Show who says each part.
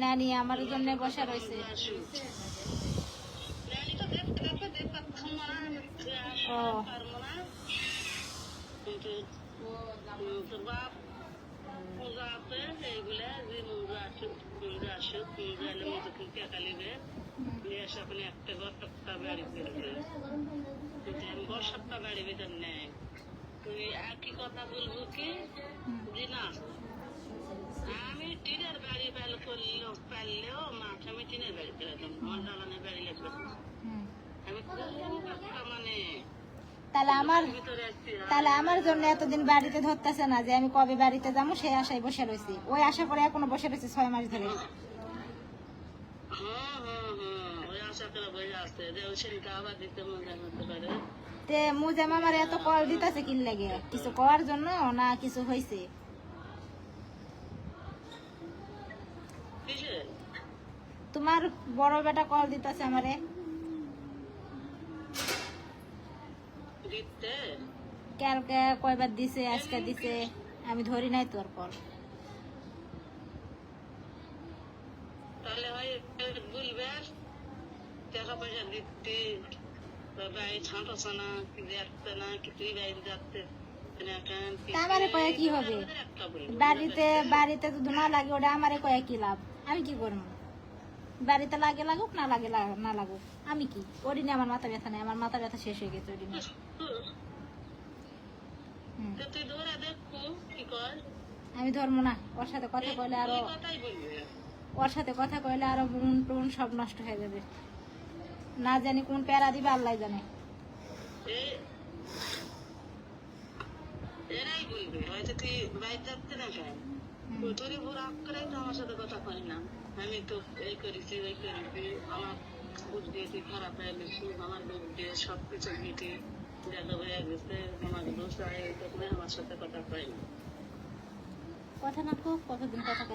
Speaker 1: নানি আমার জন্য বসে রয়েছে। ও
Speaker 2: তোর বাপ পূজা আছে এইগুলা যে মঞ্জু আসুক মঞ্জু আসুক মঞ্জু এলে মঞ্জু কিন্তু একালিবে নিয়ে এসে আপনি একটা ঘর সপ্তাহ বাড়ি ফেলবে ঘর সপ্তাহ বাড়ি বেতন নেয় তুই একই কথা বলবো কি যে না আমি টিনের বাড়ি পারলেও মাকে আমি টিনের বাড়ি ফেলে দেবো আমার দালানের বাড়ি লাগবে আমি মানে
Speaker 1: তাহলে আমার জন্য এতদিন বাড়িতে ধরতেছে না যে আমি কবে বাড়িতে যাবো সেই আশায় বসে রয়েছি। ওই আশা করে এখনো বসে রয়েছি 6 মাস ধরে।
Speaker 2: ওই আশা করে বসে আসছে যে ওই সেদিকে আবার দিতে মজা হতে পারে
Speaker 1: তে মুজে মামার এত কল দিতেছে কি লাগে? কিছু করার জন্য না কিছু হয়েছে? তোমার বড় বেটা কল দিতেছে আমারে। কালকে কয়বার দিছে, আজকে দিছে, আমি ধরি নাই তোর কল।
Speaker 2: তাহলে হয় বলবে টাকা পয়সা দিতে বাড়ি ছাঁটাছে না কি যাচ্ছে না কি তুই বাইরে যাচ্ছে
Speaker 1: আমারে কয়ে কি হবে? বাড়িতে যদি না লাগে ওটা আমারে কয়ে কি লাভ? আমি কি করবো? বাড়িতে লাগে লাগুক না লাগে না লাগুক আমি কি ওই দিনে আমার মাথা ব্যথা নেই, আমার মাথা ব্যথা শেষ হয়ে গেছে ওই দিনে। আমি ধরবো না। ওর সাথে কথা কইলে আরো মন টন সব নষ্ট হয়ে যাবে। না জানি কোন প্যারা দিবে আল্লাহ জানে।
Speaker 2: এরাই বলবে হয়তো তুই বাইরে যাচ্ছে না কেন তোর বুড়ো আক্করাই তো আমার সাথে কথা কয় না। আমি তো এই করেছি ওই করেছি আমার বুদ্ধি তুই খারাপ হয়ে গেছি আমার বুদ্ধি সবকিছু মিটে জায়গা হয়ে গেছে আমার দোষ হয় তখন আমার সাথে কথা কয় না।
Speaker 1: কথা না কতদিন কথা